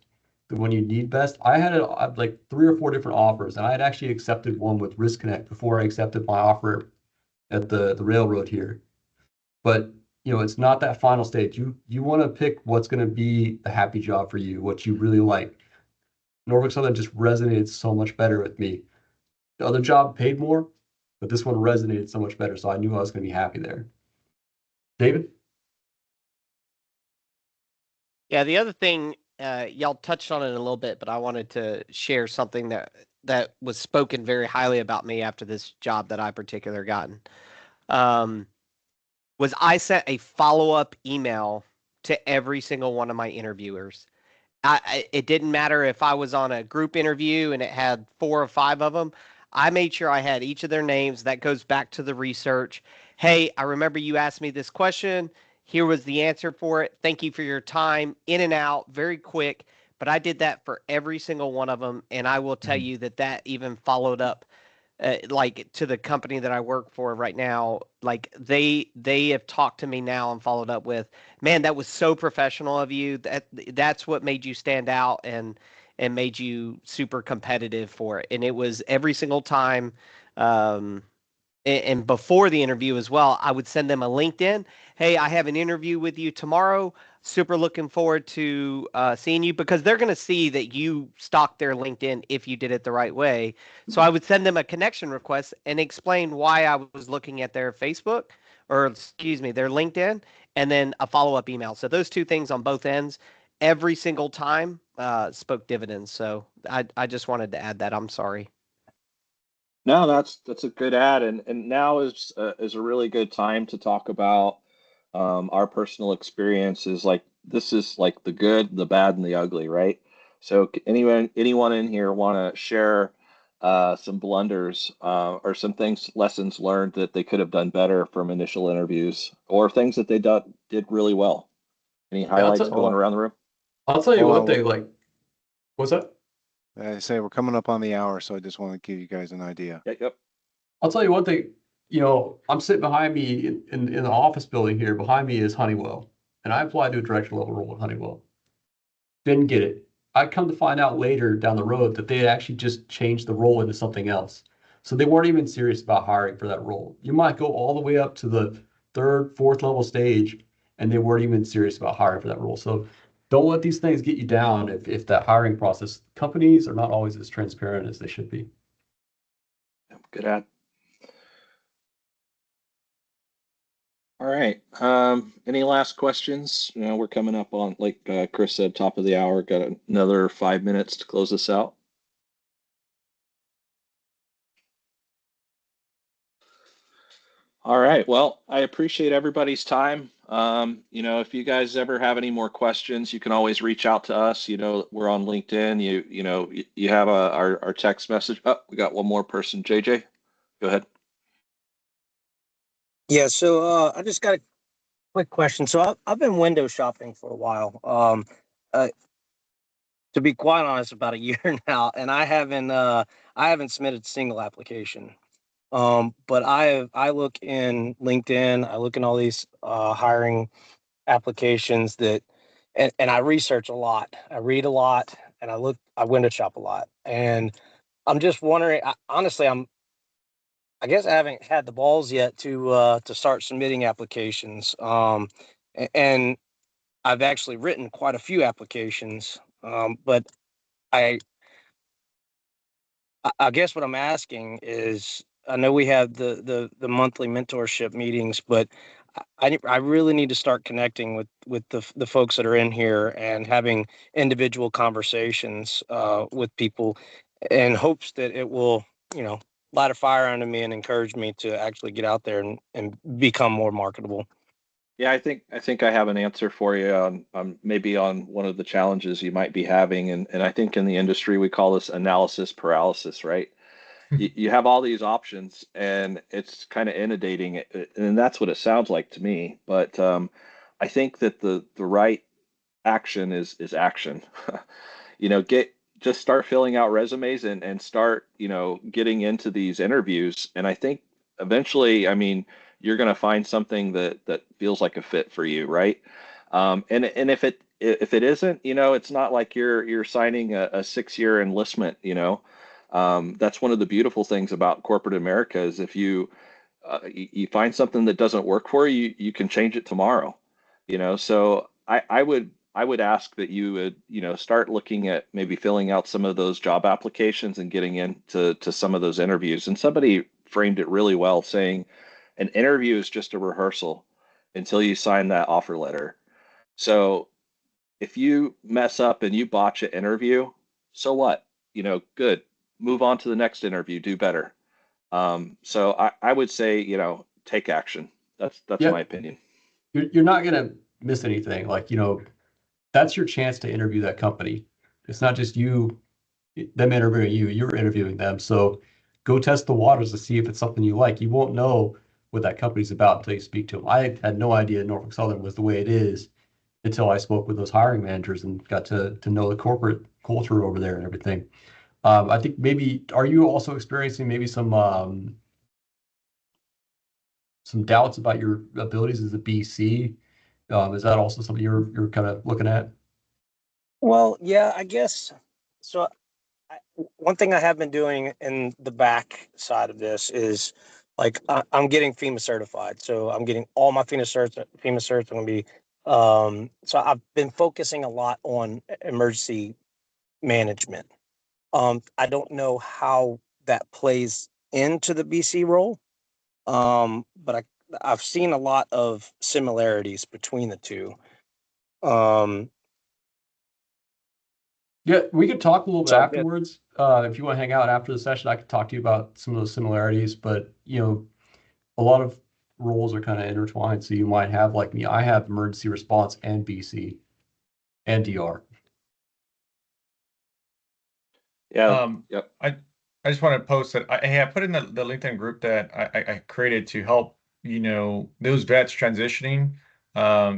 the one you need best. I had like 3 or 4 different offers, and I had actually accepted one with Risk Connect before I accepted my offer at the railroad here. But it's not that final stage. You want to pick what's going to be the happy job for you, what you really like. Norfolk Southern just resonated so much better with me. The other job paid more, but this one resonated so much better, so I knew I was going to be happy there. David? Yeah, the other thing, y'all touched on it a little bit, but I wanted to share something that was spoken very highly about me after this job that I particularly gotten. Was I sent a follow-up email to every single one of my interviewers. It didn't matter if I was on a group interview and it had 4 or 5 of them. I made sure I had each of their names. That goes back to the research. Hey, I remember you asked me this question. Here was the answer for it. Thank you for your time. In and out, very quick. But I did that for every single one of them. And I will tell you that even followed up, like to the company that I work for right now. Like they have talked to me now and followed up with, man, that was so professional of you. That's what made you stand out and made you super competitive for it. And it was every single time. And before the interview as well, I would send them a LinkedIn. Hey, I have an interview with you tomorrow. Super looking forward to seeing you, because they're going to see that you stalked their LinkedIn if you did it the right way. So I would send them a connection request and explain why I was looking at their Facebook, or excuse me, their LinkedIn, and then a follow-up email. So those 2 things on both ends, every single time, spoke dividends. So I just wanted to add that. I'm sorry. No, that's a good ad, and now is a really good time to talk about our personal experiences. Like, this is like the good, the bad, and the ugly, right? So anyone in here want to share some blunders or some lessons learned that they could have done better from initial interviews, or things that they did really well? Any highlights going around the room? I'll tell you one thing, like, what's that? I say we're coming up on the hour, so I just want to give you guys an idea. Yep. I'll tell you one thing, I'm sitting behind me in the office building here. Behind me is Honeywell, and I applied to a director level role at Honeywell. Didn't get it. I come to find out later down the road that they had actually just changed the role into something else. So they weren't even serious about hiring for that role. You might go all the way up to the third, fourth level stage, and they weren't even serious about hiring for that role. So don't let these things get you down if that hiring process, companies are not always as transparent as they should be. Good ad. All right. Any last questions? We're coming up on, like Chris said, top of the hour. Got another 5 minutes to close this out. All right. Well, I appreciate everybody's time. If you guys ever have any more questions, you can always reach out to us. We're on LinkedIn. You have our text message. Oh, we got one more person. JJ, go ahead. Yeah, so I just got a quick question. So I've been window shopping for a while. To be quite honest, about a year now, and I haven't submitted a single application. But I look in LinkedIn, I look in all these hiring applications and I research a lot. I read a lot, and I window shop a lot. And I'm just wondering, honestly, I guess I haven't had the balls yet to start submitting applications. And I've actually written quite a few applications. But I guess what I'm asking is, I know we have the monthly mentorship meetings, but I really need to start connecting with the folks that are in here and having individual conversations with people in hopes that it will, light a fire under me and encourage me to actually get out there and become more marketable. Yeah, I think I have an answer for you on maybe on one of the challenges you might be having, and I think in the industry we call this analysis paralysis, right? You have all these options, and it's kind of inundating, and that's what it sounds like to me. But I think that the right action is action. Just start filling out resumes and start getting into these interviews, and I think eventually, I mean, you're going to find something that feels like a fit for you, right? And if it isn't, it's not like you're signing a 6-year enlistment. That's one of the beautiful things about corporate America is if you find something that doesn't work for you, you can change it tomorrow. So I would ask that you would start looking at maybe filling out some of those job applications and getting into some of those interviews. And somebody framed it really well, saying an interview is just a rehearsal until you sign that offer letter. So if you mess up and you botch an interview, so what? Good. Move on to the next interview, do better. So I would say, take action. That's Yeah. my opinion. You're not going to miss anything. Like, that's your chance to interview that company. It's not just them interviewing you, you're interviewing them. So go test the waters to see if it's something you like. You won't know what that company's about until you speak to them. I had no idea Norfolk Southern was the way it is until I spoke with those hiring managers and got to know the corporate culture over there and everything. I think are you also experiencing maybe some doubts about your abilities as a BC? Is that also something you're kind of looking at? Well, yeah, I guess so. One thing I have been doing in the back side of this is like I'm getting FEMA certified, so I'm getting all my FEMA certs. I'm going to be so I've been focusing a lot on emergency management. I don't know how that plays into the BC role, but I've seen a lot of similarities between the two. Yeah, we could talk a little bit So afterwards. If you want to hang out after the session, I could talk to you about some of those similarities. But a lot of roles are kind of intertwined. So you might have, like me, I have emergency response and BC and DR. Yeah. Yep. I just want to post that I put in the LinkedIn group that I created to help those vets transitioning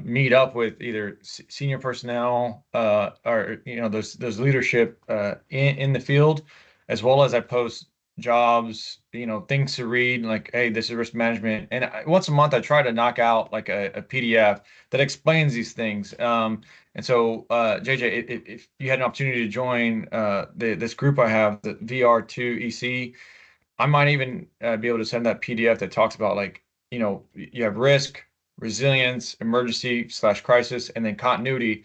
meet up with either senior personnel or those leadership in the field, as well as I post jobs, things to read, like, hey, this is risk management. And once a month, I try to knock out like a PDF that explains these things. And so, JJ, if you had an opportunity to join this group I have, the VR2EC, I might even be able to send that PDF that talks about, like, you have risk, resilience, emergency/crisis, and then continuity.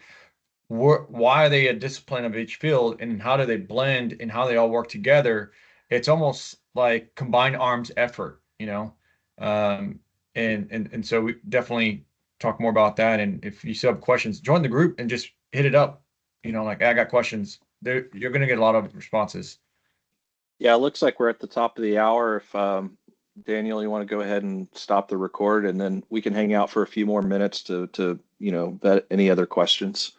Why are they a discipline of each field, and how do they blend, and how they all work together? It's almost like combined arms effort, and so we definitely talk more about that. And if you still have questions, join the group and just hit it up. Like, I got questions. There, you're going to get a lot of responses. Yeah, it looks like we're at the top of the hour. If Daniel, you want to go ahead and stop the record, and then we can hang out for a few more minutes to vet any other questions.